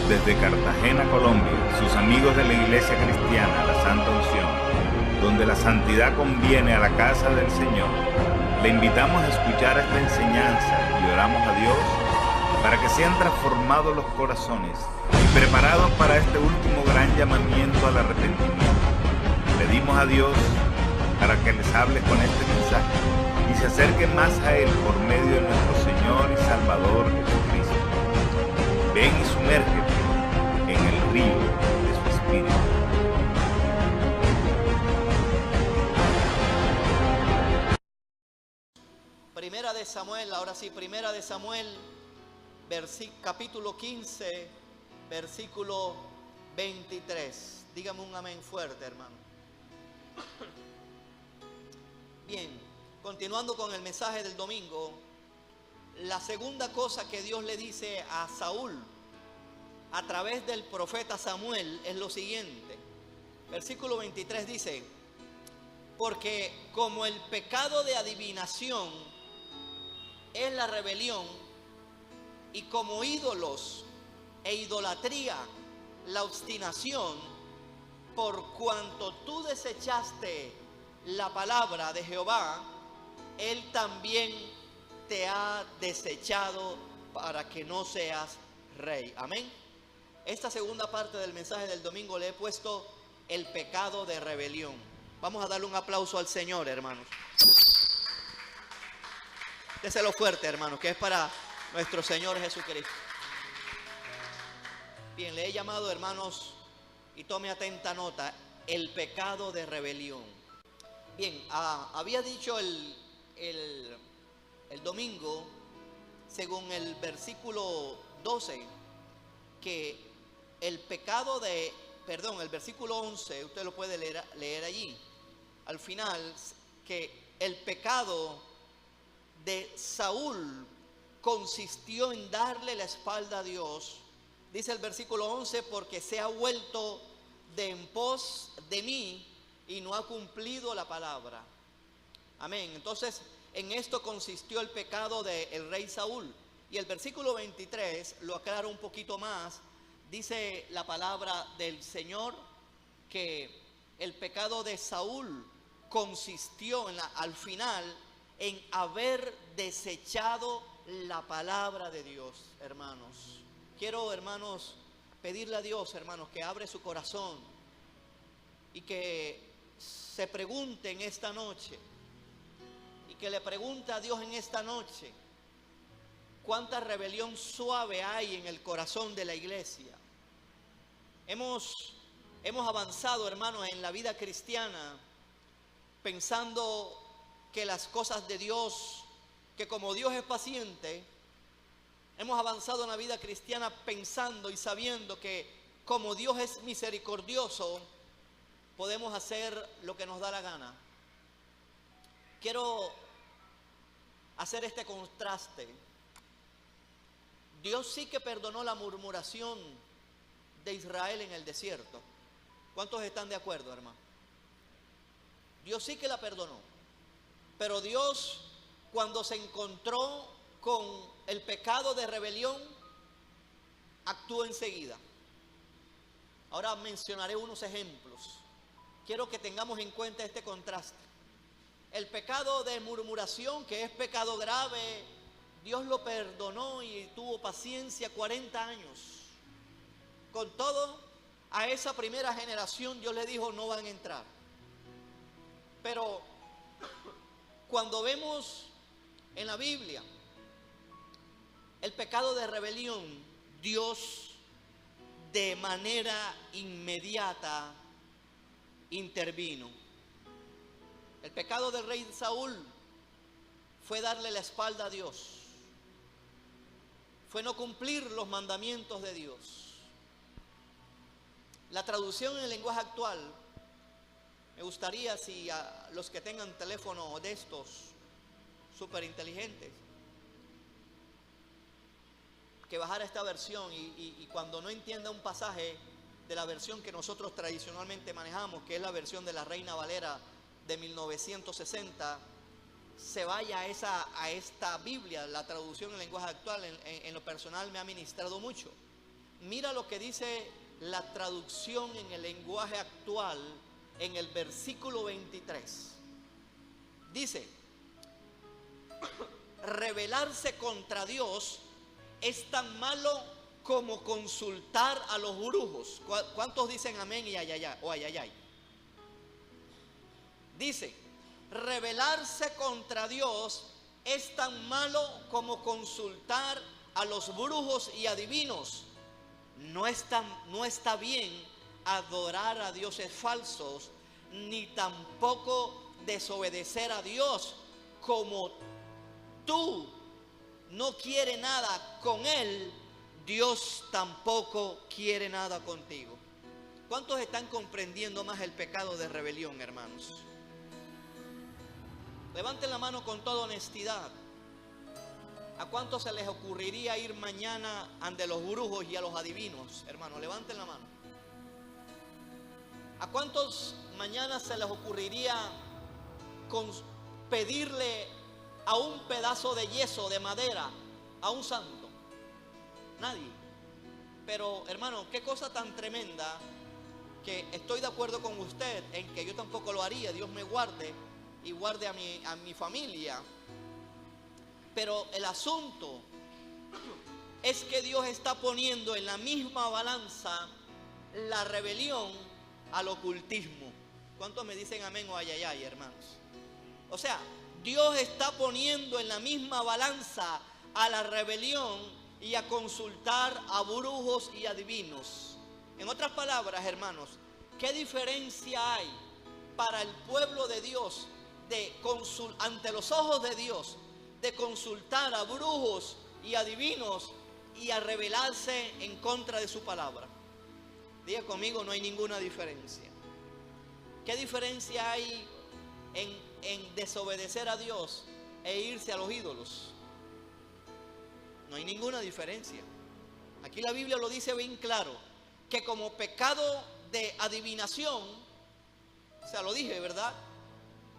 Desde Cartagena, Colombia, sus amigos de la Iglesia Cristiana, la Santa Unción, donde la santidad conviene a la casa del Señor, le invitamos a escuchar esta enseñanza y oramos a Dios para que sean transformados los corazones y preparados para este último gran llamamiento al arrepentimiento. Pedimos a Dios para que les hable con este mensaje y se acerquen más a Él por medio de nuestro Señor y Salvador Jesucristo. Ven y sumérgete en el río de su Espíritu. Primera de Samuel, ahora sí, Primera de Samuel, capítulo 15, versículo 23. Dígame un amén fuerte, hermano. Bien, continuando con el mensaje del domingo, la segunda cosa que Dios le dice a Saúl a través del profeta Samuel es lo siguiente. Versículo 23 dice: porque como el pecado de adivinación es la rebelión, y como ídolos e idolatría la obstinación, por cuanto tú desechaste la palabra de Jehová, Él también te ha desechado para que no seas rey. Amén. Esta segunda parte del mensaje del domingo le he puesto el pecado de rebelión. Vamos a darle un aplauso al Señor, hermanos. Déselo fuerte, hermanos, que es para nuestro Señor Jesucristo. Bien, le he llamado, hermanos, y tome atenta nota, el pecado de rebelión. Bien, había dicho el domingo, según el versículo 12, que el versículo 11, usted lo puede leer allí, al final, que el pecado de Saúl consistió en darle la espalda a Dios. Dice el versículo 11, porque se ha vuelto de en pos de mí y no ha cumplido la palabra. Amén. Entonces, en esto consistió el pecado del rey Saúl. Y el versículo 23 lo aclara un poquito más. Dice la palabra del Señor que el pecado de Saúl consistió al final en haber desechado la palabra de Dios, hermanos. Quiero, hermanos, pedirle a Dios, hermanos, que abre su corazón y que se pregunte en esta noche, y que le pregunte a Dios en esta noche, cuánta rebelión suave hay en el corazón de la iglesia. Hemos avanzado, hermanos, en la vida cristiana pensando que las cosas de Dios, que como Dios es paciente, hemos avanzado en la vida cristiana pensando y sabiendo que como Dios es misericordioso, podemos hacer lo que nos da la gana. Quiero hacer este contraste. Dios sí que perdonó la murmuración de Israel en el desierto. ¿Cuántos están de acuerdo, hermano? Dios sí que la perdonó. Pero Dios, cuando se encontró con el pecado de rebelión, actuó enseguida. Ahora mencionaré unos ejemplos. Quiero que tengamos en cuenta este contraste. El pecado de murmuración, que es pecado grave, Dios lo perdonó y tuvo paciencia 40 años. Con todo, a esa primera generación Dios le dijo: no van a entrar. Pero cuando vemos en la Biblia el pecado de rebelión, Dios de manera inmediata intervino. El pecado del rey Saúl fue darle la espalda a Dios, fue no cumplir los mandamientos de Dios. La traducción en el lenguaje actual, me gustaría, si a los que tengan teléfono de estos súper inteligentes, que bajara esta versión y cuando no entienda un pasaje de la versión que nosotros tradicionalmente manejamos, que es la versión de la Reina Valera de 1960, se vaya a esta Biblia. La traducción en lenguaje actual en lo personal me ha ministrado mucho. Mira lo que dice la traducción en el lenguaje actual en el versículo 23. Dice: rebelarse contra Dios es tan malo como consultar a los brujos. ¿Cuántos dicen amén y ayayay? O ayayay. Dice: rebelarse contra Dios es tan malo como consultar a los brujos y adivinos. No está bien adorar a dioses falsos, ni tampoco desobedecer a Dios. Como tú no quieres nada con Él, Dios tampoco quiere nada contigo. ¿Cuántos están comprendiendo más el pecado de rebelión, hermanos? Levanten la mano con toda honestidad. ¿A cuántos se les ocurriría ir mañana ante los brujos y a los adivinos? Hermanos, levanten la mano. ¿A cuántos mañana se les ocurriría pedirle a un pedazo de yeso, de madera, a un santo? Nadie. Pero, hermano, qué cosa tan tremenda, que estoy de acuerdo con usted en que yo tampoco lo haría. Dios me guarde y guarde a mi familia. Pero el asunto es que Dios está poniendo en la misma balanza la rebelión al ocultismo. ¿Cuántos me dicen amén o ayayay, hermanos? O sea, Dios está poniendo en la misma balanza a la rebelión y a consultar a brujos y adivinos. En otras palabras, hermanos, ¿qué diferencia hay para el pueblo de Dios ante los ojos de Dios de consultar a brujos y adivinos y a rebelarse en contra de su palabra? Diga conmigo, no hay ninguna diferencia. ¿Qué diferencia hay en desobedecer a Dios e irse a los ídolos? No hay ninguna diferencia. Aquí la Biblia lo dice bien claro, que como pecado de adivinación, o sea, lo dije, ¿verdad?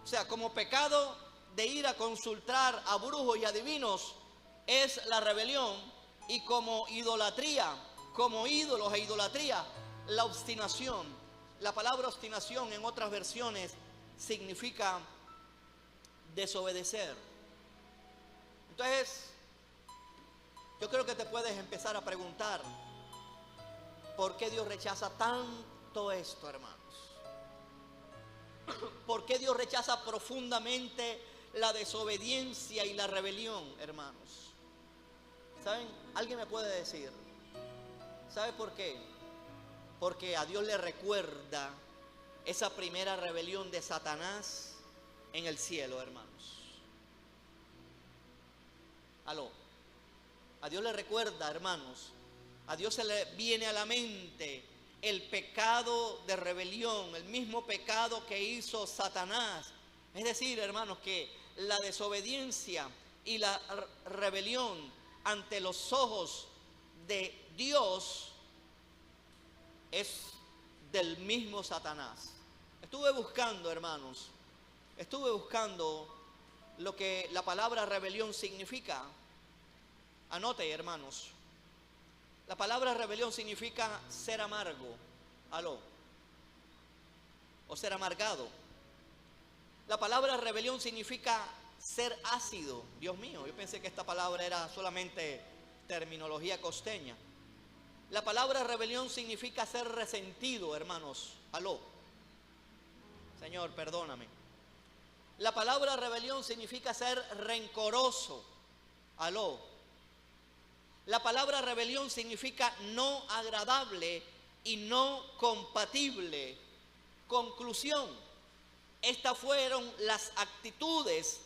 O sea, como pecado de ir a consultar a brujos y adivinos es la rebelión, y como idolatría, como ídolos e idolatría, la obstinación. La palabra obstinación en otras versiones significa desobedecer. Entonces, yo creo que te puedes empezar a preguntar, ¿por qué Dios rechaza tanto esto, hermanos? ¿Por qué Dios rechaza profundamente la desobediencia y la rebelión, hermanos? ¿Saben? ¿Alguien me puede decir? ¿Sabe por qué? Porque a Dios le recuerda esa primera rebelión de Satanás en el cielo, hermanos. Aló. A Dios le recuerda, hermanos. A Dios se le viene a la mente el pecado de rebelión, el mismo pecado que hizo Satanás. Es decir, hermanos, que la desobediencia y la rebelión ante los ojos de Dios es del mismo Satanás. Estuve buscando, hermanos, lo que la palabra rebelión significa. Anote, hermanos. La palabra rebelión significa ser amargo. Aló. O ser amargado. La palabra rebelión significa ser ácido. Dios mío, yo pensé que esta palabra era solamente terminología costeña. La palabra rebelión significa ser resentido, hermanos. Aló. Señor, perdóname. La palabra rebelión significa ser rencoroso. Aló. La palabra rebelión significa no agradable y no compatible. Conclusión: estas fueron las actitudes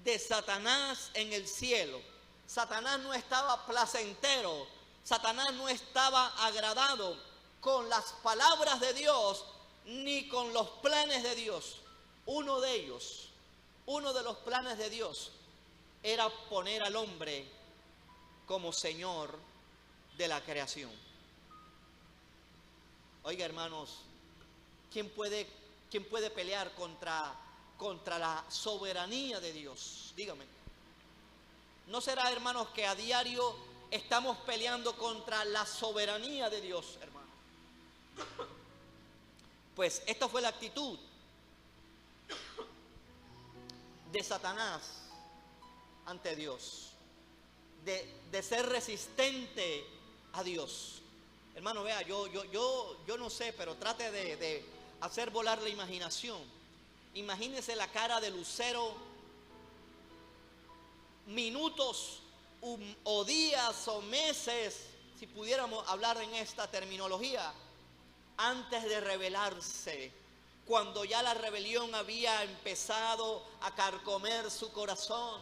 de Satanás en el cielo. Satanás no estaba placentero, Satanás no estaba agradado con las palabras de Dios ni con los planes de Dios. Uno de los planes de Dios era poner al hombre como Señor de la creación. Oiga, hermanos, ¿quién puede pelear contra la soberanía de Dios? Dígame. ¿No será, hermanos, que a diario estamos peleando contra la soberanía de Dios, hermano. Pues esta fue la actitud de Satanás ante Dios, de ser resistente a Dios. Hermano, vea, yo no sé, pero trate de hacer volar la imaginación. Imagínese la cara de Lucero minutos o días o meses, si pudiéramos hablar en esta terminología, antes de rebelarse, cuando ya la rebelión había empezado a carcomer su corazón.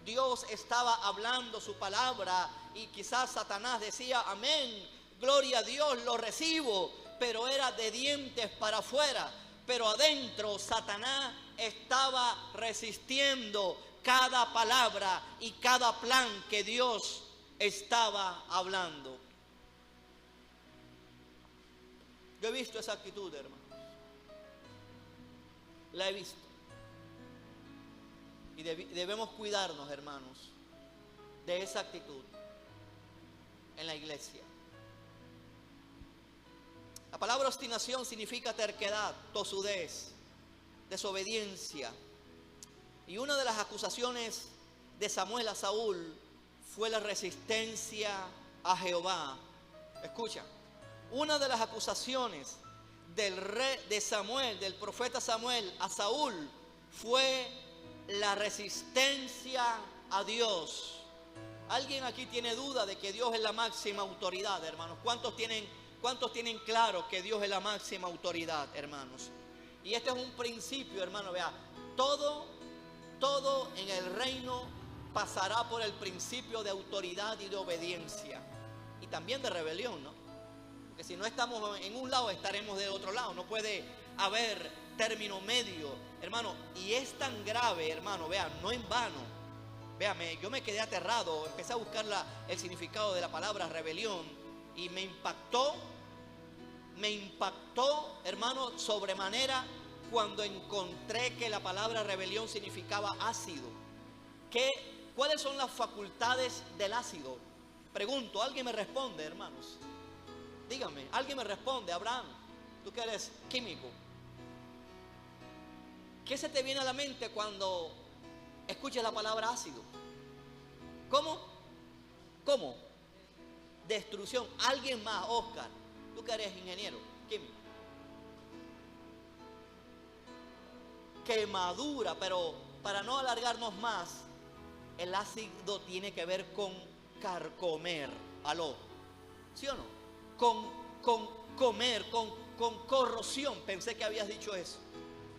Dios estaba hablando su palabra y quizás Satanás decía amén, gloria a Dios, lo recibo, pero era de dientes para afuera. Pero adentro Satanás estaba resistiendo cada palabra y cada plan que Dios estaba hablando. Yo he visto esa actitud, hermanos. La he visto. Y debemos cuidarnos, hermanos, de esa actitud en la iglesia. La palabra obstinación significa terquedad, tosudez, desobediencia. Y una de las acusaciones de Samuel a Saúl fue la resistencia a Jehová. Escucha, una de las acusaciones del profeta Samuel a Saúl fue la resistencia a Dios. ¿Alguien aquí tiene duda de que Dios es la máxima autoridad, hermanos? ¿Cuántos tienen claro que Dios es la máxima autoridad, hermanos? Y este es un principio, hermano, vea, todo en el reino pasará por el principio de autoridad y de obediencia. Y también de rebelión, ¿no? Porque si no estamos en un lado, estaremos del otro lado. No puede haber término medio, hermano. Y es tan grave, hermano, vean, no en vano. Véame, yo me quedé aterrado. Empecé a buscar el significado de la palabra rebelión. Y me impactó, hermano, sobremanera cuando encontré que la palabra rebelión significaba ácido. ¿Cuáles son las facultades del ácido? Pregunto, ¿alguien me responde, hermanos? Dígame, ¿alguien me responde? Abraham, tú que eres químico. ¿Qué se te viene a la mente cuando escuchas la palabra ácido? ¿Cómo? Destrucción. ¿Alguien más? Oscar, tú que eres ingeniero químico. Quemadura, pero para no alargarnos más, el ácido tiene que ver con carcomer. ¿Aló? ¿Sí o no? Con comer, con corrosión. Pensé que habías dicho eso.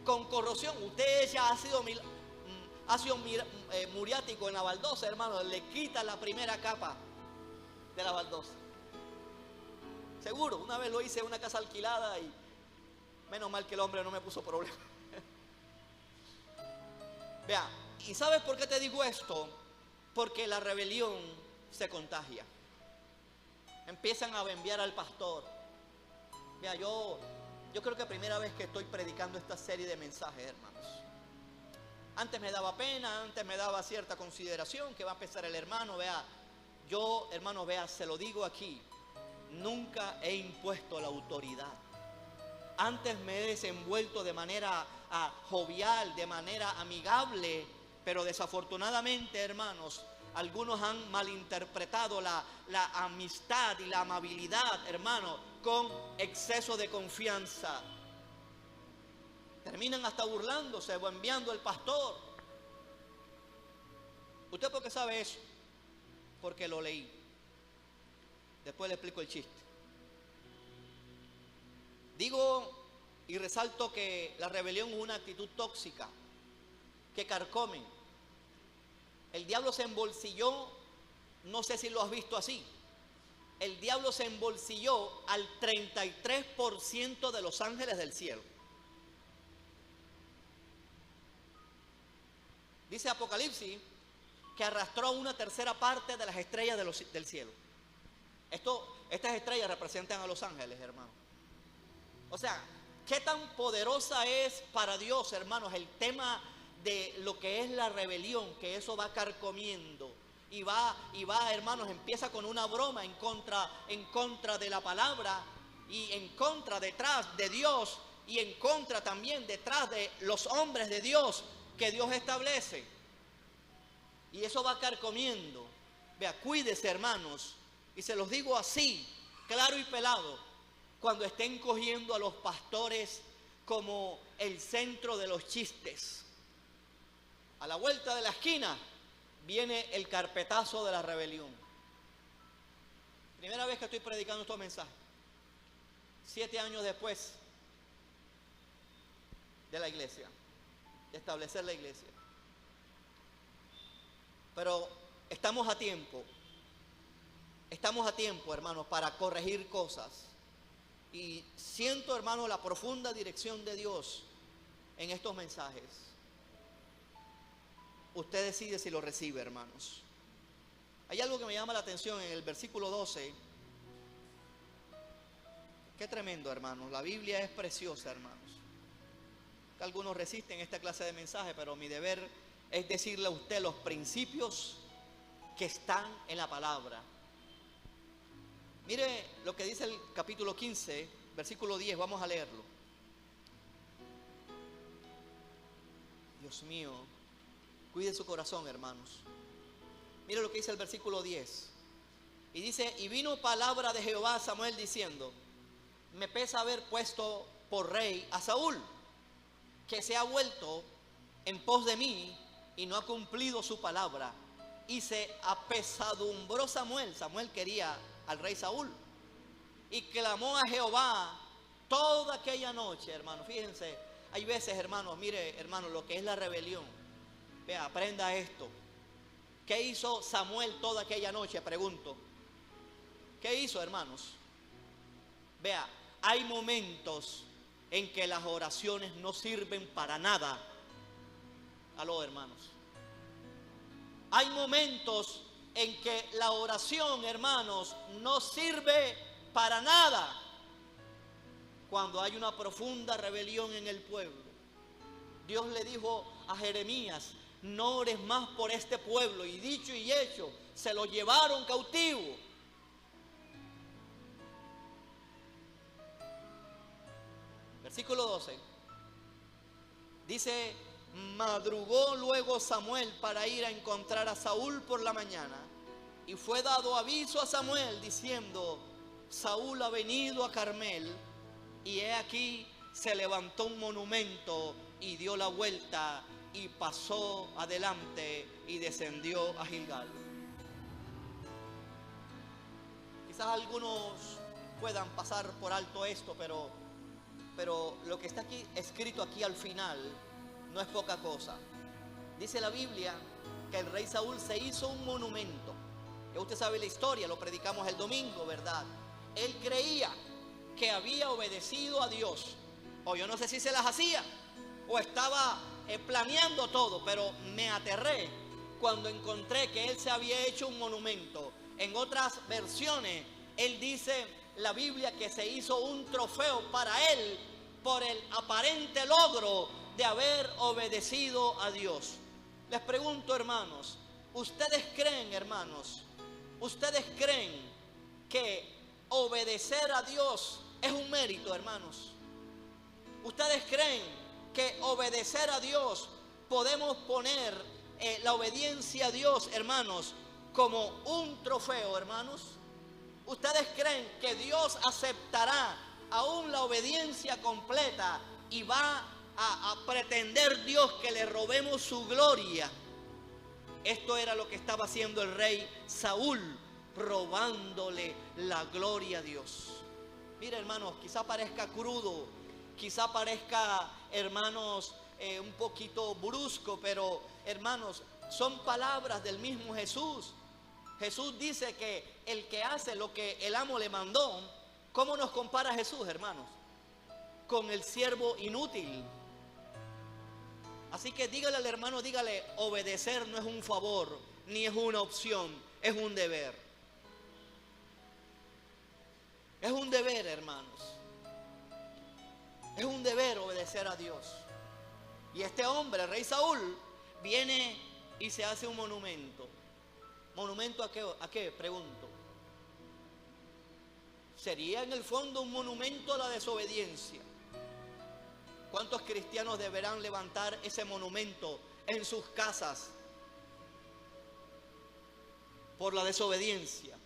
Con corrosión. Usted echa ácido muriático en la baldosa, hermano, le quita la primera capa de la baldosa. Seguro, una vez lo hice en una casa alquilada y menos mal que el hombre no me puso problema. Vea, ¿y sabes por qué te digo esto? Porque la rebelión se contagia. Empiezan a enviar al pastor. Vea, yo creo que primera vez que estoy predicando esta serie de mensajes, hermanos. Antes me daba pena, antes me daba cierta consideración que va a empezar el hermano. Vea, yo, hermano, vea, se lo digo aquí, nunca he impuesto la autoridad. Antes me he desenvuelto de manera jovial, de manera amigable, pero desafortunadamente, hermanos, algunos han malinterpretado la amistad y la amabilidad, hermano, con exceso de confianza. Terminan hasta burlándose o enviando al pastor. ¿Usted por qué sabe eso? Porque lo leí. Después le explico el chiste. Digo y resalto que la rebelión es una actitud tóxica que carcome. El diablo se embolsilló, no sé si lo has visto así, el diablo se embolsilló al 33% de los ángeles del cielo. Dice Apocalipsis que arrastró una tercera parte de las estrellas del cielo. Estas estrellas representan a los ángeles, hermano. O sea, ¿qué tan poderosa es para Dios, hermanos, el tema de lo que es la rebelión? Que eso va carcomiendo hermanos, empieza con una broma en contra de la palabra y en contra detrás de Dios y en contra también detrás de los hombres de Dios que Dios establece. Y eso va a carcomiendo. Vea, cuídese, hermanos, y se los digo así, claro y pelado, cuando estén cogiendo a los pastores como el centro de los chistes. A la vuelta de la esquina viene el carpetazo de la rebelión. Primera vez que estoy predicando estos mensajes, 7 años después de la iglesia, de establecer la iglesia. Pero estamos a tiempo, hermanos, para corregir cosas. Y siento, hermanos, la profunda dirección de Dios en estos mensajes. Usted decide si lo recibe, hermanos. Hay algo que me llama la atención en el versículo 12. Qué tremendo, hermanos. La Biblia es preciosa, hermanos. Algunos resisten esta clase de mensaje, pero mi deber es decirle a usted los principios que están en la palabra. Mire lo que dice el capítulo 15, versículo 10, vamos a leerlo. Dios mío, cuide su corazón, hermanos. Mire lo que dice el versículo 10. Y dice, y vino palabra de Jehová a Samuel diciendo, me pesa haber puesto por rey a Saúl, que se ha vuelto en pos de mí y no ha cumplido su palabra. Y se apesadumbró Samuel. Samuel quería al rey Saúl. Y clamó a Jehová toda aquella noche, hermano. Fíjense, hay veces, hermanos, mire, hermano, lo que es la rebelión. Vea, aprenda esto. ¿Qué hizo Samuel toda aquella noche? Pregunto. ¿Qué hizo, hermanos? Vea, hay momentos en que las oraciones no sirven para nada. Aló, hermanos. Hay momentos en que la oración, hermanos, no sirve para nada. Cuando hay una profunda rebelión en el pueblo. Dios le dijo a Jeremías, no ores más por este pueblo. Y dicho y hecho, se lo llevaron cautivo. Versículo 12. Dice, madrugó luego Samuel para ir a encontrar a Saúl por la mañana. Y fue dado aviso a Samuel diciendo, Saúl ha venido a Carmel. Y he aquí se levantó un monumento y dio la vuelta y pasó adelante y descendió a Gilgal. Quizás algunos puedan pasar por alto esto, pero lo que está aquí escrito aquí al final no es poca cosa. Dice la Biblia que el rey Saúl se hizo un monumento. Ya usted sabe la historia, lo predicamos el domingo, ¿verdad? Él creía que había obedecido a Dios, o yo no sé si se las hacía o estaba planeando todo, pero me aterré cuando encontré que él se había hecho un monumento. En otras versiones él dice, la Biblia, que se hizo un trofeo para él por el aparente logro de haber obedecido a Dios. Les pregunto, hermanos, ¿ustedes creen, hermanos? ¿Ustedes creen que obedecer a Dios es un mérito, hermanos? ¿Ustedes creen que obedecer a Dios, podemos poner la obediencia a Dios, hermanos, como un trofeo, hermanos? ¿Ustedes creen que Dios aceptará aún la obediencia completa y va a pretender Dios que le robemos su gloria? Esto era lo que estaba haciendo el rey Saúl, robándole la gloria a Dios. Mira, hermanos, quizá parezca crudo, quizá parezca, hermanos, un poquito brusco, pero, hermanos, son palabras del mismo Jesús. Jesús dice que el que hace lo que el amo le mandó. ¿Cómo nos compara Jesús, hermanos? Con el siervo inútil. Así que dígale al hermano, dígale, obedecer no es un favor, ni es una opción, es un deber. Es un deber, hermanos. Es un deber obedecer a Dios. Y este hombre, el rey Saúl, viene y se hace un monumento. ¿Monumento a qué? ¿A qué? Pregunto. Sería en el fondo un monumento a la desobediencia. ¿Cuántos cristianos deberán levantar ese monumento en sus casas por la desobediencia?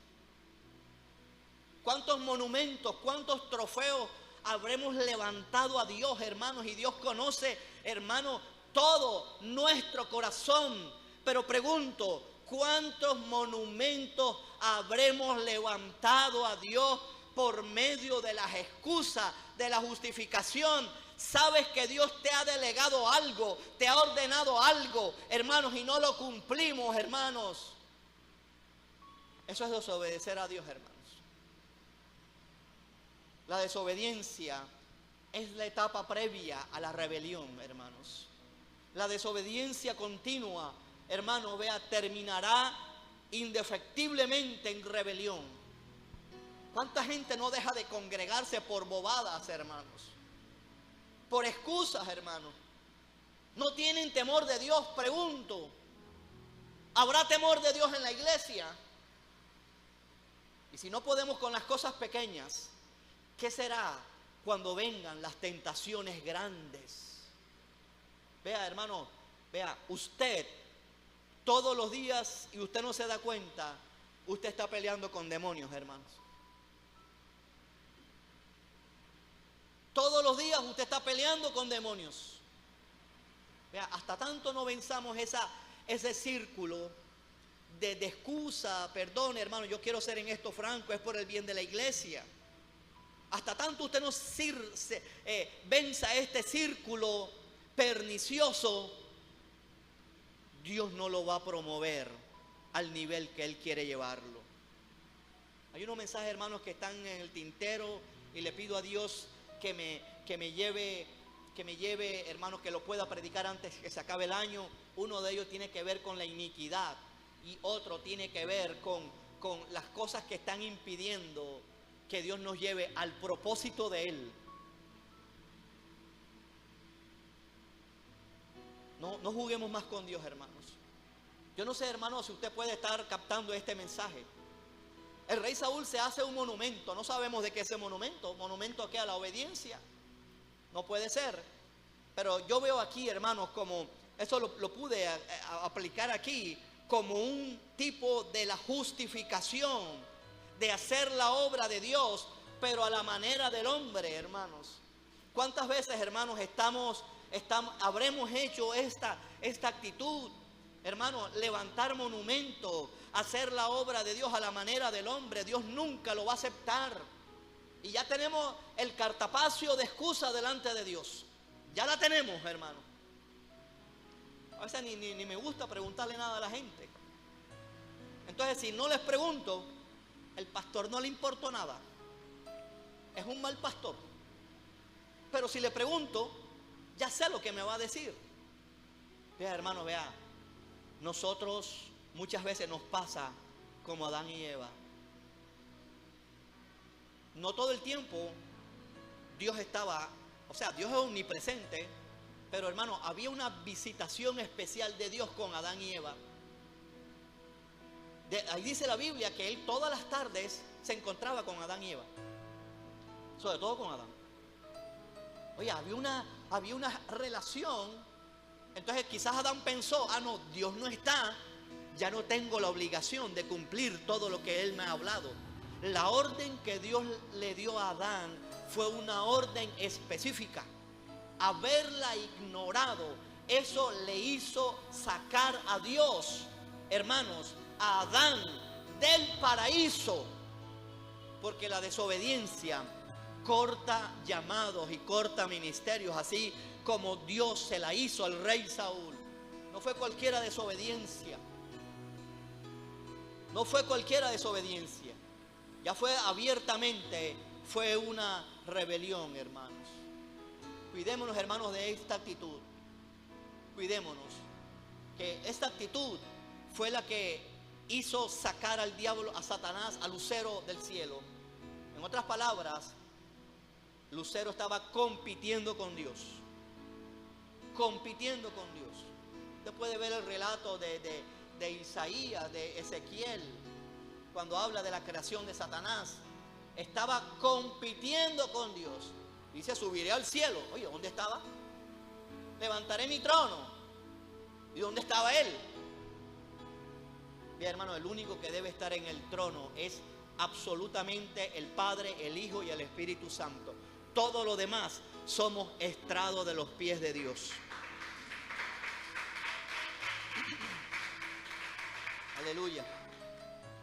¿Cuántos monumentos, cuántos trofeos habremos levantado a Dios, hermanos? Y Dios conoce, hermanos, todo nuestro corazón. Pero pregunto, ¿cuántos monumentos habremos levantado a Dios por medio de las excusas, de la justificación? Sabes que Dios te ha delegado algo, te ha ordenado algo, hermanos, y no lo cumplimos, hermanos. Eso es desobedecer a Dios, hermanos. La desobediencia es la etapa previa a la rebelión, hermanos. La desobediencia continua, hermano, vea, terminará indefectiblemente en rebelión. ¿Cuánta gente no deja de congregarse por bobadas, hermanos? Por excusas, hermanos. ¿No tienen temor de Dios? Pregunto. ¿Habrá temor de Dios en la iglesia? Y si no podemos con las cosas pequeñas, ¿qué será cuando vengan las tentaciones grandes? Vea, hermano, vea, usted todos los días, y usted no se da cuenta, usted está peleando con demonios, hermanos. Todos los días usted está peleando con demonios. Vea, hasta tanto no venzamos ese círculo de excusa, perdón, hermano, yo quiero ser en esto franco, es por el bien de la iglesia. Hasta tanto usted no venza este círculo pernicioso, Dios no lo va a promover al nivel que Él quiere llevarlo. Hay unos mensajes, hermanos, que están en el tintero y le pido a Dios que me lleve, hermanos, que lo pueda predicar antes que se acabe el año. Uno de ellos tiene que ver con la iniquidad y otro tiene que ver con las cosas que están impidiendo que Dios nos lleve al propósito de Él. No juguemos más con Dios, hermanos. Yo no sé, hermanos, si usted puede estar captando este mensaje. El rey Saúl se hace un monumento. No sabemos de qué es ese monumento. ¿Monumento a qué? A la obediencia. No puede ser. Pero yo veo aquí, hermanos, como eso lo pude aplicar aquí como un tipo de la justificación, de hacer la obra de Dios, pero a la manera del hombre, hermanos. ¿Cuántas veces, hermanos, habremos hecho esta actitud? Hermanos, levantar monumentos, hacer la obra de Dios a la manera del hombre. Dios nunca lo va a aceptar. Y ya tenemos el cartapacio de excusa delante de Dios. Ya la tenemos, hermano. A veces ni me gusta preguntarle nada a la gente. Entonces, si no les pregunto, el pastor no le importó nada. Es un mal pastor. Pero si le pregunto, ya sé lo que me va a decir. Vea, hermano, vea. Nosotros muchas veces nos pasa como Adán y Eva. No todo el tiempo Dios estaba, o sea, Dios es omnipresente, pero hermano, había una visitación especial de Dios con Adán y Eva. Ahí dice la Biblia que Él todas las tardes se encontraba con Adán y Eva. Sobre todo con Adán. Oye, había una relación. Entonces quizás Adán pensó, no, Dios no está, ya no tengo la obligación de cumplir todo lo que Él me ha hablado. La orden que Dios le dio a Adán fue una orden específica. Haberla ignorado, eso le hizo sacar a Dios, hermanos, a Adán del paraíso. Porque la desobediencia corta llamados y corta ministerios, así como Dios se la hizo al rey Saúl. No fue cualquiera desobediencia. No fue cualquiera desobediencia. Ya fue abiertamente, fue una rebelión, hermanos. Cuidémonos, hermanos, de esta actitud. Cuidémonos. Que esta actitud fue la que hizo sacar al diablo, a Satanás, a Lucero del cielo. En otras palabras, Lucero estaba compitiendo con Dios. Compitiendo con Dios. Usted puede ver el relato de de Isaías, de Ezequiel, cuando habla de la creación de Satanás, estaba compitiendo con Dios. Dice, subiré al cielo. Oye, ¿dónde estaba? Levantaré mi trono. ¿Y dónde estaba él? Bien, hermano, el único que debe estar en el trono es absolutamente el Padre, el Hijo y el Espíritu Santo. Todo lo demás somos estrado de los pies de Dios. Aleluya.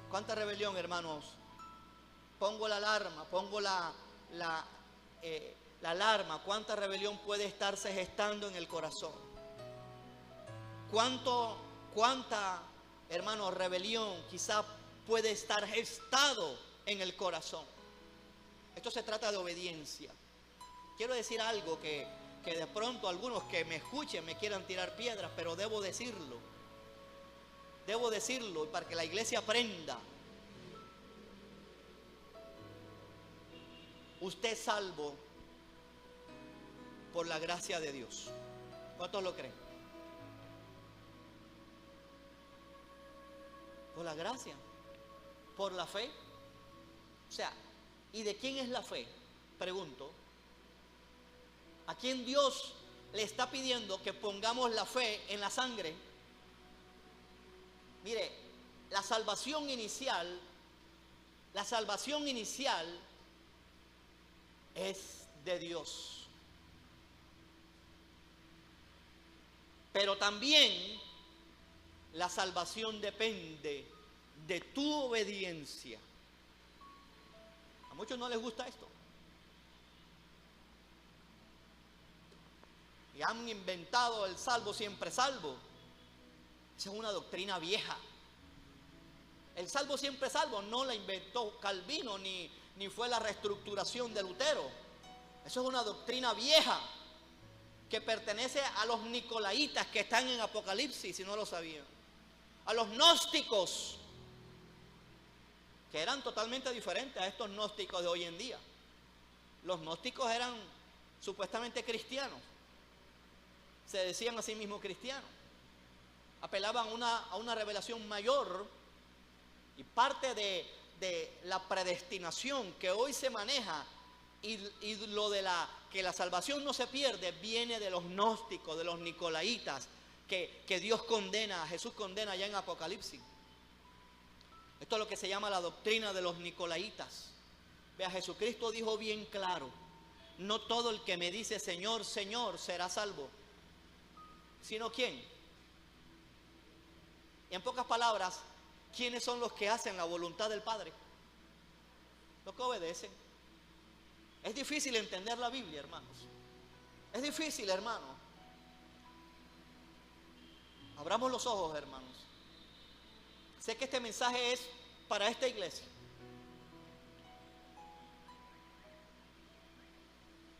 ¿Cuánta rebelión, hermanos? Pongo la alarma, pongo la alarma. ¿Cuánta rebelión puede estarse gestando en el corazón? ¿Cuánta, hermanos, rebelión quizá puede estar gestado en el corazón? Esto se trata de obediencia. Quiero decir algo que de pronto algunos que me escuchen me quieran tirar piedras, pero debo decirlo. Debo decirlo para que la iglesia aprenda. Usted es salvo por la gracia de Dios. ¿Cuántos lo creen? Por la gracia, por la fe. O sea, ¿y de quién es la fe? Pregunto. ¿A quién Dios le está pidiendo que pongamos la fe en la sangre? Mire, la salvación inicial es de Dios. Pero también la salvación depende de tu obediencia. A muchos no les gusta esto. Y han inventado el salvo siempre salvo. Esa es una doctrina vieja. El salvo siempre salvo no la inventó Calvino ni fue la reestructuración de Lutero. Eso es una doctrina vieja que pertenece a los nicolaitas que están en Apocalipsis, si no lo sabían. A los gnósticos, que eran totalmente diferentes a estos gnósticos de hoy en día. Los gnósticos eran supuestamente cristianos. Se decían a sí mismos cristianos. Apelaban a una revelación mayor, y parte de la predestinación que hoy se maneja y lo de que la salvación no se pierde viene de los gnósticos, de los nicolaitas que Dios condena, Jesús condena allá en Apocalipsis. Esto es lo que se llama la doctrina de los nicolaitas. Vea, Jesucristo dijo bien claro: no todo el que me dice Señor, Señor será salvo, sino ¿quién? Y en pocas palabras, ¿quiénes son los que hacen la voluntad del Padre? Los que obedecen. Es difícil entender la Biblia, hermanos. Es difícil, hermano. Abramos los ojos, hermanos. Sé que este mensaje es para esta iglesia.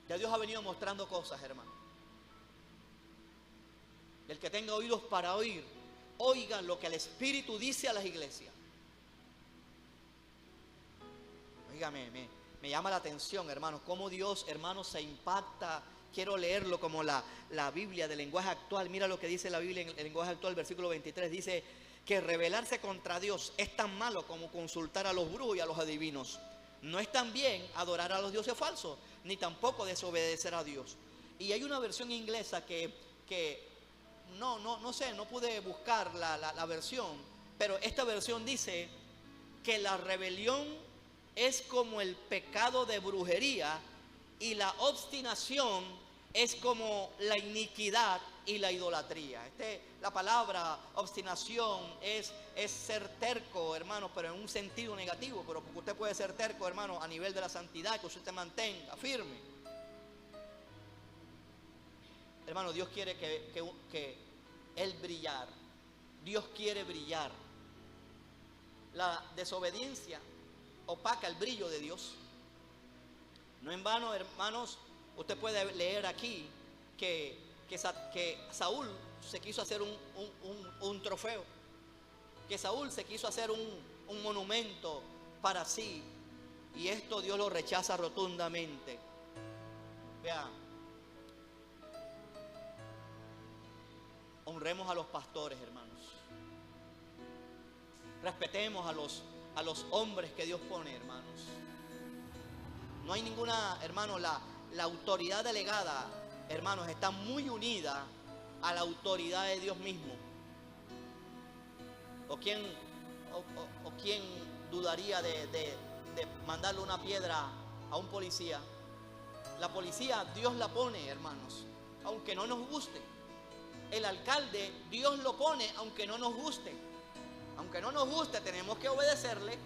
Ya Dios ha venido mostrando cosas, hermano. El que tenga oídos para oír, oigan lo que el Espíritu dice a las iglesias. Oígame, me llama la atención, hermanos, cómo Dios, hermanos, se impacta. Quiero leerlo como la Biblia del lenguaje actual. Mira lo que dice la Biblia en el lenguaje actual, versículo 23. Dice que rebelarse contra Dios es tan malo como consultar a los brujos y a los adivinos. No es tan bien adorar a los dioses falsos, ni tampoco desobedecer a Dios. Y hay una versión inglesa que no sé, no pude buscar la versión, pero esta versión dice que la rebelión es como el pecado de brujería y la obstinación es como la iniquidad y la idolatría. La palabra obstinación es ser terco, hermano, pero en un sentido negativo, pero porque usted puede ser terco, hermano, a nivel de la santidad, que usted se mantenga firme. Hermano, Dios quiere que Él brillar. Dios quiere brillar. La desobediencia opaca el brillo de Dios. No en vano, hermanos, usted puede leer aquí que Saúl se quiso hacer un trofeo, que Saúl se quiso hacer un monumento para sí, y esto Dios lo rechaza rotundamente. Vea, honremos a los pastores, hermanos. Respetemos a los hombres que Dios pone, hermanos. No hay ninguna, hermano, la autoridad delegada, hermanos, está muy unida a la autoridad de Dios mismo. ¿O quién dudaría de mandarle una piedra a un policía? La policía Dios la pone, hermanos, aunque no nos guste. El alcalde Dios lo pone aunque no nos guste. Aunque no nos guste, tenemos que obedecerle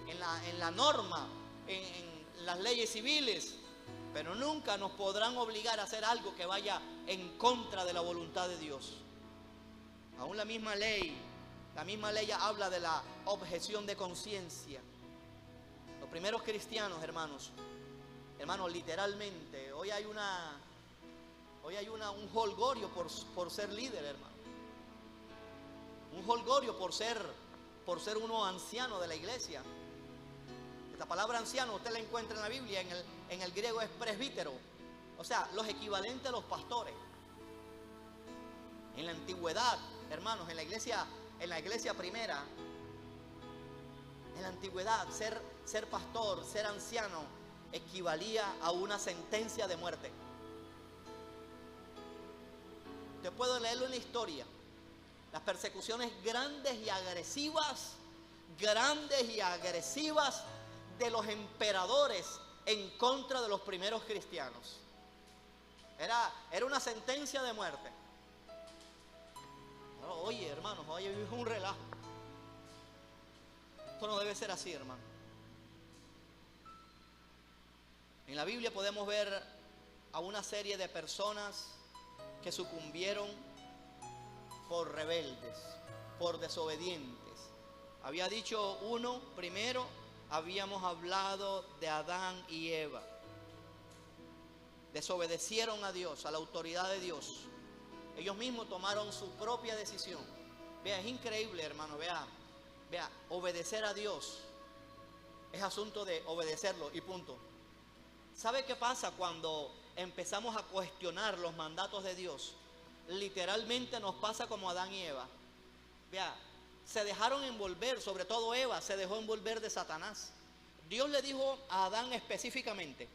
en la norma, en las leyes civiles, pero nunca nos podrán obligar a hacer algo que vaya en contra de la voluntad de Dios. Aún la misma ley habla de la objeción de conciencia. Los primeros cristianos, hermanos, literalmente, hoy hay un jolgorio por ser líder, hermano. Un jolgorio por ser uno anciano de la iglesia. Esta palabra anciano usted la encuentra en la Biblia, en el griego es presbítero, o sea, los equivalentes a los pastores. En la antigüedad, hermanos, en la iglesia primera, en la antigüedad, ser pastor, ser anciano, equivalía a una sentencia de muerte. Te puedo leerlo en la historia. Las persecuciones grandes y agresivas de los emperadores en contra de los primeros cristianos. Era una sentencia de muerte. Oye, hermanos, es un relajo. Esto no debe ser así, hermano. En la Biblia podemos ver a una serie de personas que sucumbieron por rebeldes, por desobedientes. Había dicho uno primero, habíamos hablado de Adán y Eva. Desobedecieron a Dios, a la autoridad de Dios. Ellos mismos tomaron su propia decisión. Vea, es increíble, hermano, vea, obedecer a Dios es asunto de obedecerlo y punto. ¿Sabe qué pasa cuando empezamos a cuestionar los mandatos de Dios? Literalmente nos pasa como Adán y Eva. Vea, se dejaron envolver, sobre todo Eva se dejó envolver de Satanás. Dios le dijo a Adán específicamente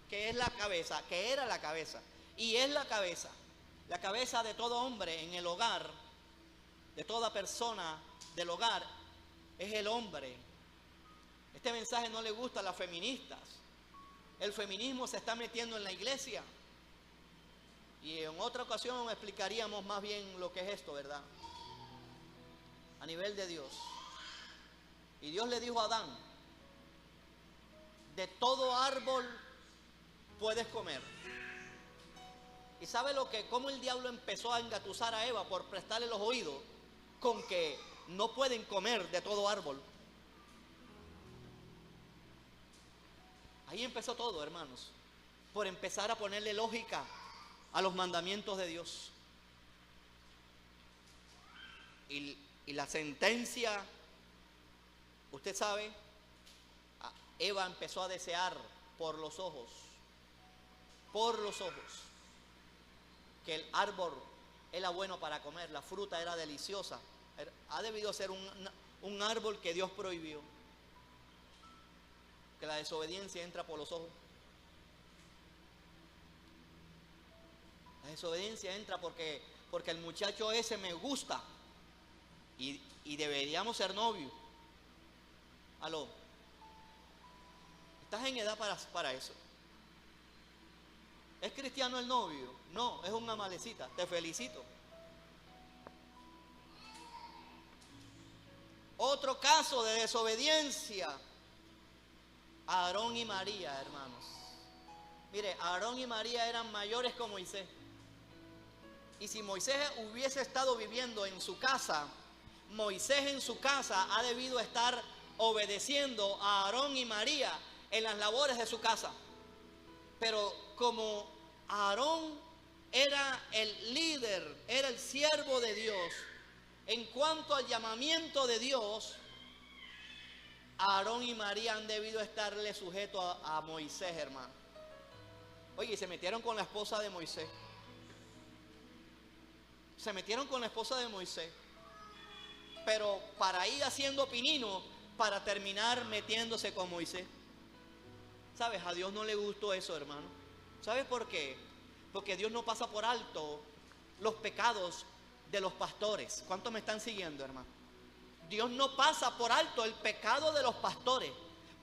que es la cabeza, que era la cabeza y es la cabeza de todo hombre en el hogar, de toda persona del hogar, es el hombre. Este mensaje no le gusta a las feministas. El feminismo se está metiendo en la iglesia. Y en otra ocasión explicaríamos más bien lo que es esto, ¿verdad? A nivel de Dios. Y Dios le dijo a Adán: de todo árbol puedes comer. ¿Y sabe cómo el diablo empezó a engatusar a Eva por prestarle los oídos? Con que no pueden comer de todo árbol. Ahí empezó todo, hermanos. Por empezar a ponerle lógica a los mandamientos de Dios. Y la sentencia, usted sabe, Eva empezó a desear por los ojos, que el árbol era bueno para comer, la fruta era deliciosa. Ha debido ser un árbol que Dios prohibió. Que la desobediencia entra por los ojos. La desobediencia entra porque el muchacho ese me gusta y deberíamos ser novios. Aló, ¿estás en edad para eso? ¿Es cristiano el novio? No, es una malecita. Te felicito. Otro caso de desobediencia: Aarón y María, hermanos. Mire, Aarón y María eran mayores que Moisés. Y si Moisés hubiese estado viviendo en su casa, Moisés en su casa ha debido estar obedeciendo a Aarón y María en las labores de su casa. Pero como Aarón era el líder, era el siervo de Dios, en cuanto al llamamiento de Dios, Aarón y María han debido estarle sujetos a Moisés, hermano. Oye, y se metieron con la esposa de Moisés. Se metieron con la esposa de Moisés. pero para ir haciendo pinino, para terminar metiéndose con Moisés. ¿Sabes? A Dios no le gustó eso, hermano. ¿Sabes por qué? Porque Dios no pasa por alto los pecados de los pastores. ¿Cuántos me están siguiendo, hermano? Dios no pasa por alto el pecado de los pastores,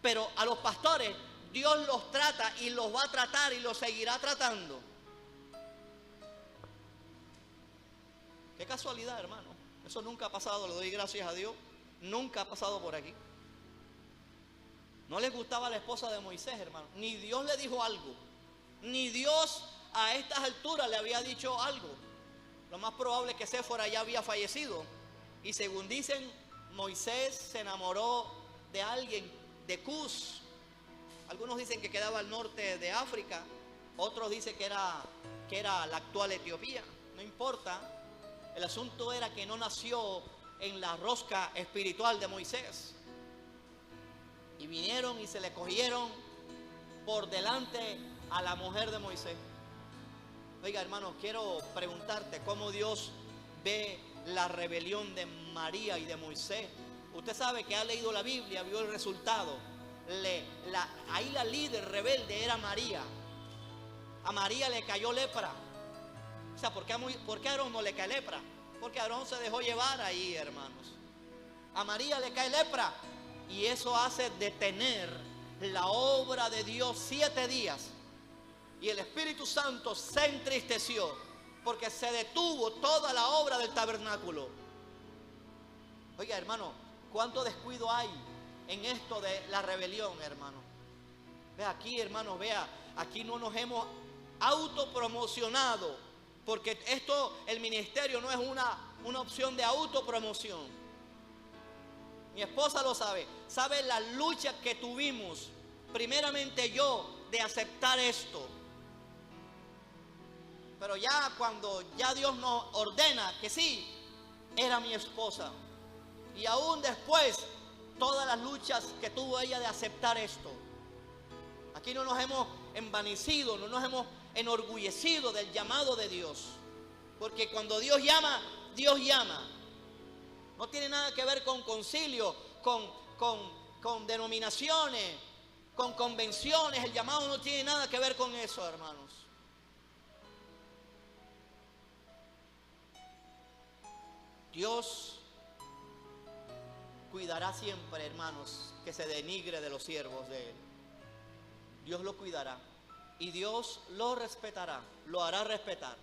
pero a los pastores Dios los trata y los va a tratar y los seguirá tratando. Qué casualidad, hermano. Eso nunca ha pasado, le doy gracias a Dios. Nunca ha pasado por aquí. No les gustaba la esposa de Moisés, hermano. Ni Dios le dijo algo. Ni Dios a estas alturas le había dicho algo. Lo más probable es que Séfora ya había fallecido. Y según dicen, Moisés se enamoró de alguien, de Cus. Algunos dicen que quedaba al norte de África. Otros dicen que era la actual Etiopía. No importa. El asunto era que no nació en la rosca espiritual de Moisés. Y vinieron y se le cogieron por delante a la mujer de Moisés. Oiga, hermano, quiero preguntarte cómo Dios ve la rebelión de María y de Moisés. Usted sabe que ha leído la Biblia, vio el resultado. Ahí la líder rebelde era María. A María le cayó lepra. O sea, ¿por qué a Aarón no le cae lepra? Porque Aarón se dejó llevar ahí, hermanos. A María le cae lepra. Y eso hace detener la obra de Dios 7 días. Y el Espíritu Santo se entristeció porque se detuvo toda la obra del tabernáculo. Oiga, hermano, ¿cuánto descuido hay en esto de la rebelión, hermano? Vea aquí, hermano, vea, aquí no nos hemos autopromocionado, porque el ministerio no es una opción de autopromoción. Mi esposa lo sabe la lucha que tuvimos, primeramente yo, de aceptar esto. Pero ya cuando ya Dios nos ordena que sí, era mi esposa. Y aún después, todas las luchas que tuvo ella de aceptar esto. Aquí no nos hemos envanecido, no nos hemos enorgullecido del llamado de Dios. Porque cuando Dios llama, Dios llama. No tiene nada que ver con concilio, con denominaciones, con convenciones. El llamado no tiene nada que ver con eso, hermanos. Dios cuidará siempre, hermanos, que se denigre de los siervos de Él. Dios lo cuidará y Dios lo respetará, lo hará respetar.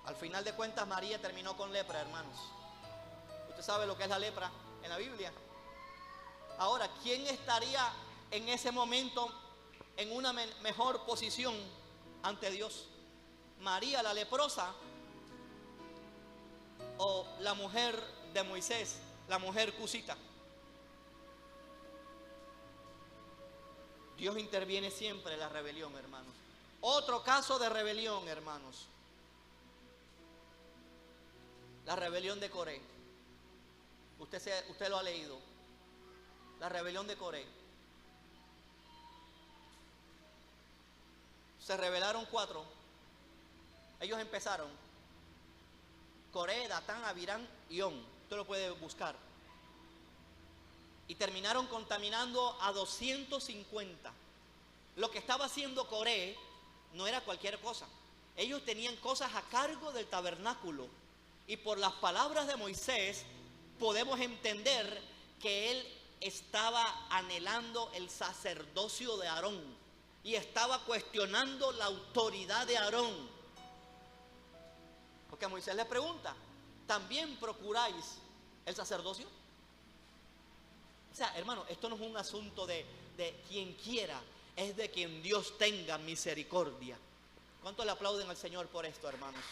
Al final de cuentas, María terminó con lepra, hermanos. ¿Usted sabe lo que es la lepra en la Biblia? Ahora, ¿quién estaría en ese momento en una mejor posición ante Dios? ¿María la leprosa o la mujer de Moisés, la mujer cusita? Dios interviene siempre en la rebelión, hermanos. Otro caso de rebelión, hermanos. La rebelión de Coré. Usted lo ha leído. La rebelión de Coré. Se rebelaron 4. Ellos empezaron. Coré, Datán, Abirán y On. Usted lo puede buscar. Y terminaron contaminando a 250. Lo que estaba haciendo Coré no era cualquier cosa. Ellos tenían cosas a cargo del tabernáculo. Y por las palabras de Moisés podemos entender que él estaba anhelando el sacerdocio de Aarón. Y estaba cuestionando la autoridad de Aarón. Porque a Moisés le pregunta, ¿también procuráis el sacerdocio? O sea, hermano, esto no es un asunto de quien quiera, es de quien Dios tenga misericordia. ¿Cuánto le aplauden al Señor por esto, hermanos?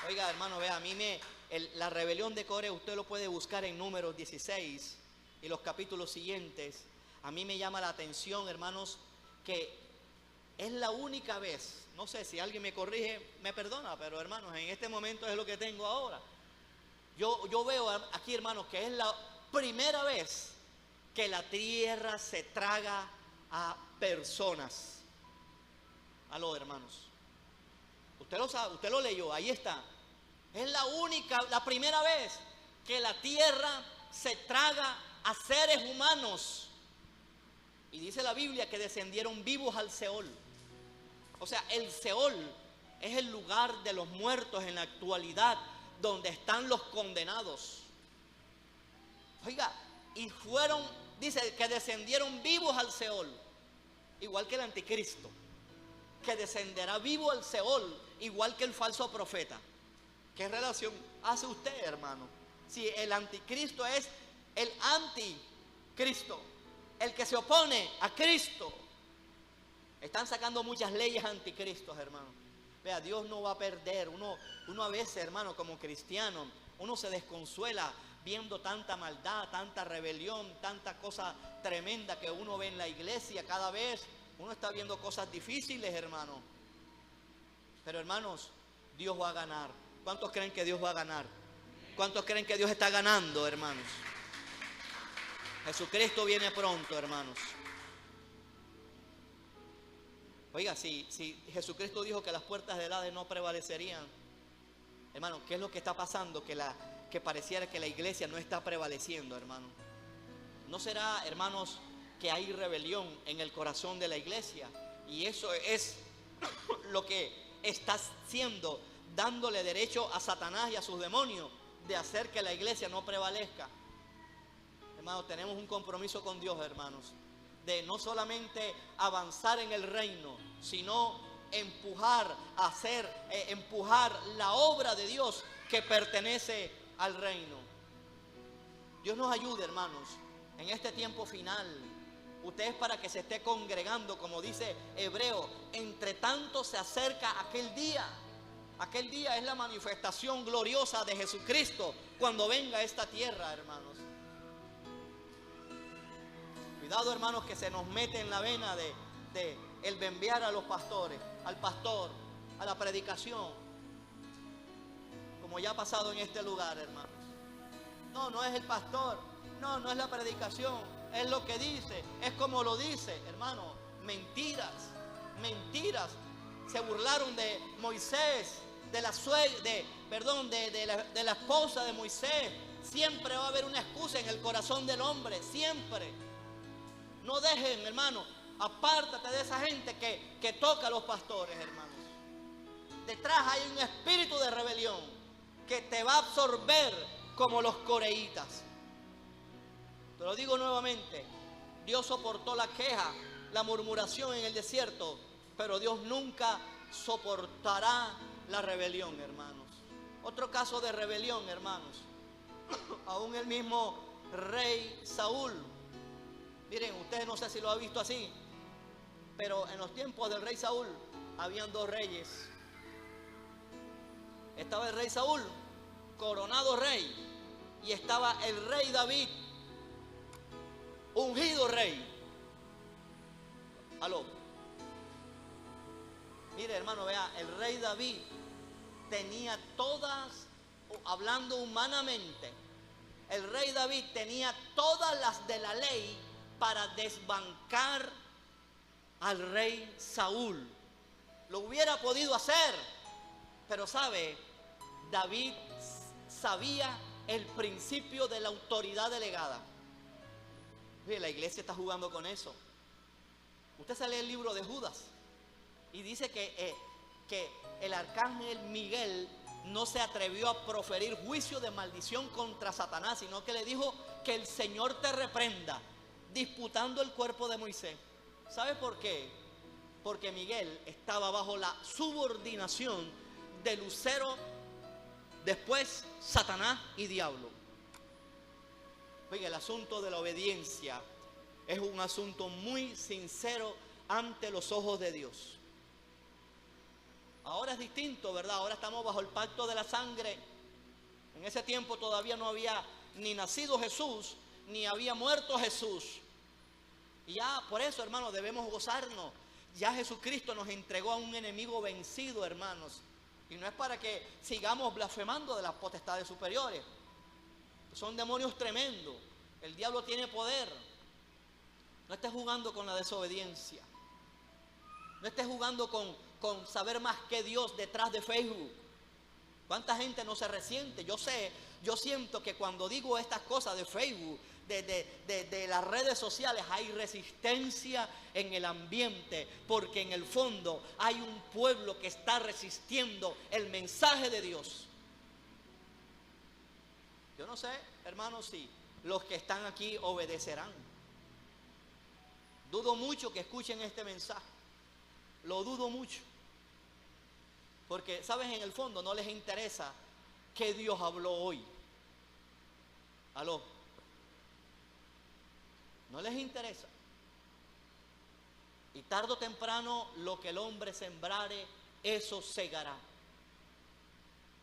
Oiga, hermano, vea, a mí la rebelión de Coré, usted lo puede buscar en Números 16 y los capítulos siguientes. A mí me llama la atención, hermanos, que es la única vez, no sé si alguien me corrige, me perdona, pero hermanos, en este momento es lo que tengo ahora. Yo veo aquí, hermanos, que es la primera vez que la tierra se traga a personas. Aló, hermanos. Usted lo sabe, usted lo leyó, ahí está. Es la primera vez que la tierra se traga a seres humanos. Y dice la Biblia que descendieron vivos al Seol. O sea, el Seol es el lugar de los muertos en la actualidad, donde están los condenados. Oiga, y dice que descendieron vivos al Seol, igual que el anticristo, que descenderá vivo al Seol, igual que el falso profeta. ¿Qué relación hace usted, hermano? Si el anticristo es el anticristo, el que se opone a Cristo. Están sacando muchas leyes anticristos, hermano. Vea, Dios no va a perder. Uno a veces, hermano, como cristiano, uno se desconsuela viendo tanta maldad, tanta rebelión, tanta cosa tremenda que uno ve en la iglesia. Cada vez uno está viendo cosas difíciles, hermano. Pero, hermanos, Dios va a ganar. ¿Cuántos creen que Dios va a ganar? ¿Cuántos creen que Dios está ganando, hermanos? Jesucristo viene pronto, hermanos. Oiga, si Jesucristo dijo que las puertas del Hades no prevalecerían, hermano, ¿qué es lo que está pasando? Que pareciera que la iglesia no está prevaleciendo, hermano. ¿No será, hermanos, que hay rebelión en el corazón de la iglesia? Y eso es lo que está haciendo, dándole derecho a Satanás y a sus demonios de hacer que la iglesia no prevalezca. Hermanos, tenemos un compromiso con Dios, hermanos, de no solamente avanzar en el reino, sino empujar la obra de Dios que pertenece al reino. Dios nos ayude, hermanos, en este tiempo final. Ustedes, para que se esté congregando, como dice Hebreo, entre tanto se acerca aquel día. Aquel día es la manifestación gloriosa de Jesucristo cuando venga a esta tierra, hermanos. Cuidado, hermanos, que se nos mete en la vena de el enviar a los pastores, al pastor, a la predicación, como ya ha pasado en este lugar, hermanos. No es el pastor, no es la predicación, es lo que dice, es como lo dice, hermano. Mentiras. Se burlaron de Moisés, de la esposa de Moisés. Siempre va a haber una excusa en el corazón del hombre, siempre. No dejen, hermano, apártate de esa gente que toca a los pastores, hermanos. Detrás hay un espíritu de rebelión que te va a absorber como los coreitas. Te lo digo nuevamente, Dios soportó la queja, la murmuración en el desierto, pero Dios nunca soportará la rebelión, hermanos. Otro caso de rebelión, hermanos, aún el mismo rey Saúl. Miren, ustedes no sé si lo han visto así, pero en los tiempos del rey Saúl habían dos reyes. Estaba el rey Saúl, coronado rey, y estaba el rey David, ungido rey. Aló. Mire, hermano, vea, el rey David tenía todas, hablando humanamente, el rey David tenía todas las de la ley para desbancar al rey Saúl. Lo hubiera podido hacer, pero sabe, David sabía el principio de la autoridad delegada. Mire, la iglesia está jugando con eso. Usted se lee el libro de Judas y dice que el arcángel Miguel no se atrevió a proferir juicio de maldición contra Satanás, sino que le dijo que el Señor te reprenda, disputando el cuerpo de Moisés. ¿Sabe por qué? Porque Miguel estaba bajo la subordinación de Lucero, después Satanás y diablo. Oiga, el asunto de la obediencia es un asunto muy sincero ante los ojos de Dios. Ahora es distinto, ¿verdad? Ahora estamos bajo el pacto de la sangre. En ese tiempo todavía no había ni nacido Jesús, ni había muerto Jesús. Y ya por eso, hermanos, debemos gozarnos. Ya Jesucristo nos entregó a un enemigo vencido, hermanos. Y no es para que sigamos blasfemando de las potestades superiores. Son demonios tremendos. El diablo tiene poder. No estés jugando con la desobediencia. No estés jugando con con saber más que Dios detrás de Facebook. ¿Cuánta gente no se resiente? Yo siento que cuando digo estas cosas de Facebook, de las redes sociales, hay resistencia en el ambiente, porque en el fondo hay un pueblo que está resistiendo el mensaje de Dios. Yo no sé, hermanos, si los que están aquí obedecerán. Dudo mucho que escuchen este mensaje. Lo dudo mucho. Porque, ¿sabes? En el fondo no les interesa que Dios habló hoy. ¿Aló? No les interesa. Y tarde o temprano lo que el hombre sembrare, eso segará.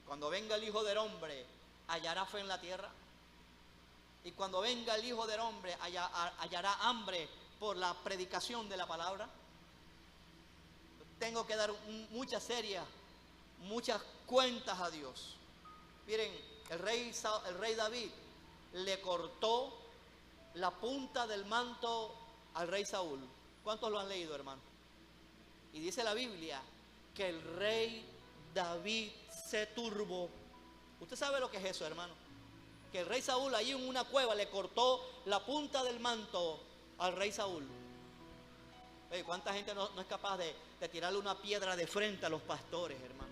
Cuando venga el Hijo del Hombre, hallará fe en la tierra. Y cuando venga el Hijo del Hombre, hallará hambre por la predicación de la palabra. Tengo que dar muchas cuentas a Dios. Miren, el rey David le cortó la punta del manto al rey Saúl. ¿Cuántos lo han leído, hermano? Y dice la Biblia que el rey David se turbó. ¿Usted sabe lo que es eso, hermano? Que el rey Saúl allí en una cueva le cortó la punta del manto al rey Saúl. ¿Cuánta gente no es capaz de tirarle una piedra de frente a los pastores, hermano?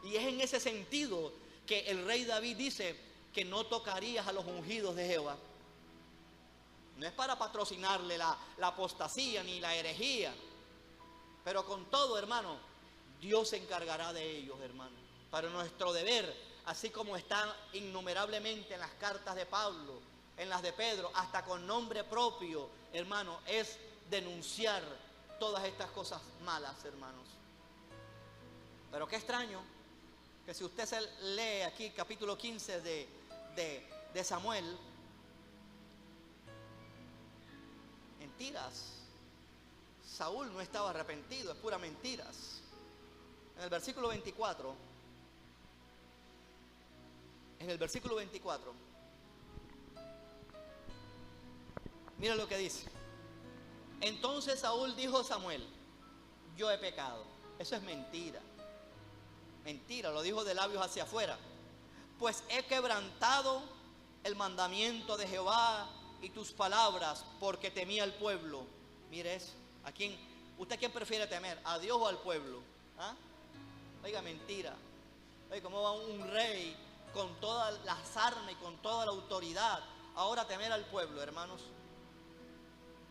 Y es en ese sentido que el rey David dice que no tocarías a los ungidos de Jehová. No es para patrocinarle la apostasía ni la herejía, pero con todo, hermano, Dios se encargará de ellos, hermano. Para nuestro deber, así como está innumerablemente en las cartas de Pablo, en las de Pedro, hasta con nombre propio, hermano, es denunciar todas estas cosas malas, hermanos. Pero qué extraño que si usted se lee aquí capítulo 15 de Samuel, mentiras. Saúl no estaba arrepentido, es pura mentiras. En el versículo 24, mira lo que dice. Entonces Saúl dijo a Samuel: yo he pecado. Eso es mentira. Mentira, lo dijo de labios hacia afuera. Pues he quebrantado el mandamiento de Jehová y tus palabras, porque temía al pueblo. Mire eso. ¿Usted a quién prefiere temer? ¿A Dios o al pueblo? ¿Ah? Oiga, mentira. Oiga, ¿cómo va un rey con todas las armas y con toda la autoridad ahora a temer al pueblo, hermanos?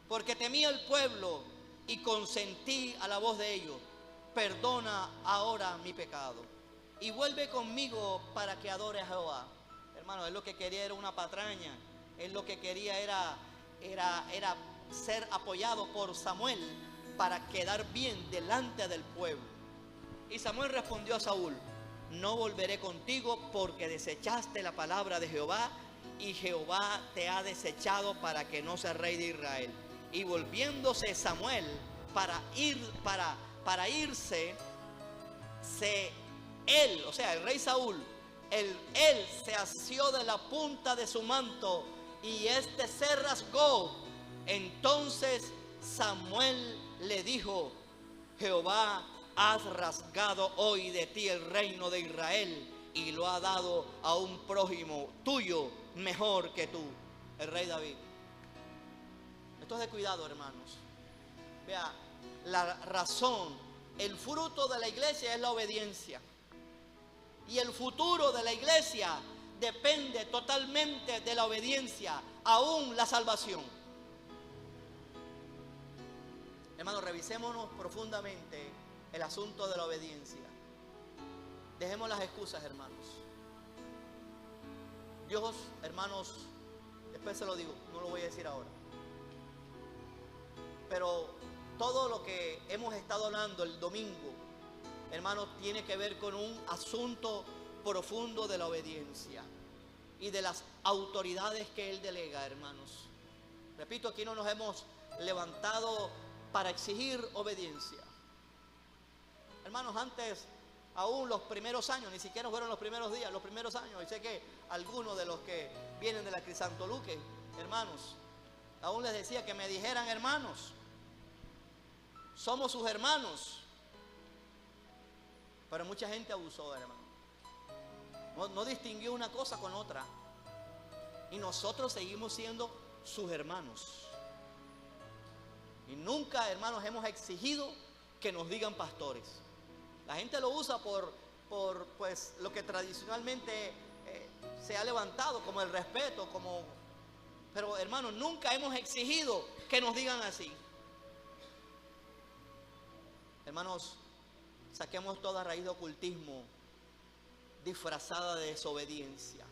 Porque temía al pueblo y consentí a la voz de ellos. Perdona ahora mi pecado y vuelve conmigo para que adore a Jehová. Hermano, él lo que quería era una patraña. Él lo que quería era ser apoyado por Samuel para quedar bien delante del pueblo. Y Samuel respondió a Saúl: no volveré contigo porque desechaste la palabra de Jehová y Jehová te ha desechado para que no seas rey de Israel. Y volviéndose Samuel para irse, o sea, el rey Saúl, él se asió de la punta de su manto y este se rasgó. Entonces Samuel le dijo: Jehová has rasgado hoy de ti el reino de Israel y lo ha dado a un prójimo tuyo mejor que tú, el rey David. Esto es de cuidado, hermanos. Vea, la razón, el fruto de la iglesia es la obediencia. Y el futuro de la iglesia depende totalmente de la obediencia, aún la salvación. Hermanos, revisémonos profundamente el asunto de la obediencia. Dejemos las excusas, hermanos. Dios, hermanos, después se lo digo, no lo voy a decir ahora. Pero todo lo que hemos estado hablando el domingo, hermanos, tiene que ver con un asunto profundo de la obediencia y de las autoridades que Él delega, hermanos. Repito, aquí no nos hemos levantado para exigir obediencia. Hermanos, antes, aún los primeros años, ni siquiera fueron los primeros días, los primeros años, y sé que algunos de los que vienen de la Crisantoluque, hermanos, aún les decía que me dijeran hermanos. Somos sus hermanos. Pero mucha gente abusó, hermano. No distinguió una cosa con otra. Y nosotros seguimos siendo sus hermanos. Y nunca, hermanos, hemos exigido que nos digan pastores. La gente lo usa por pues, lo que tradicionalmente se ha levantado, como el respeto, pero, hermanos, nunca hemos exigido que nos digan así. Hermanos, saquemos toda raíz de ocultismo disfrazada de desobediencia.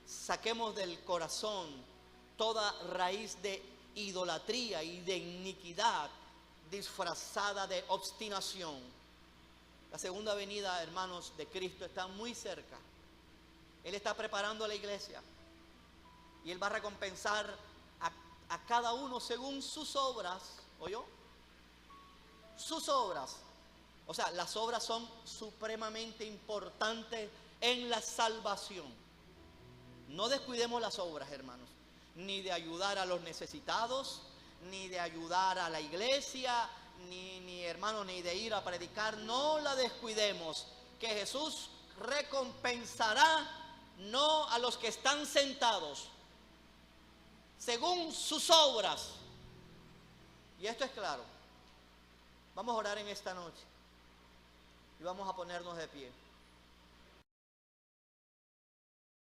Saquemos del corazón toda raíz de idolatría y de iniquidad disfrazada de obstinación. La segunda venida, hermanos, de Cristo está muy cerca. Él está preparando a la iglesia y Él va a recompensar a cada uno según sus obras. ¿Oyó? Sus obras. O sea, las obras son supremamente importantes en la salvación. No descuidemos las obras, hermanos, ni de ayudar a los necesitados, ni de ayudar a la iglesia, ni hermanos, ni de ir a predicar. No la descuidemos, que Jesús recompensará no a los que están sentados, según sus obras. Y esto es claro. Vamos a orar en esta noche y vamos a ponernos de pie.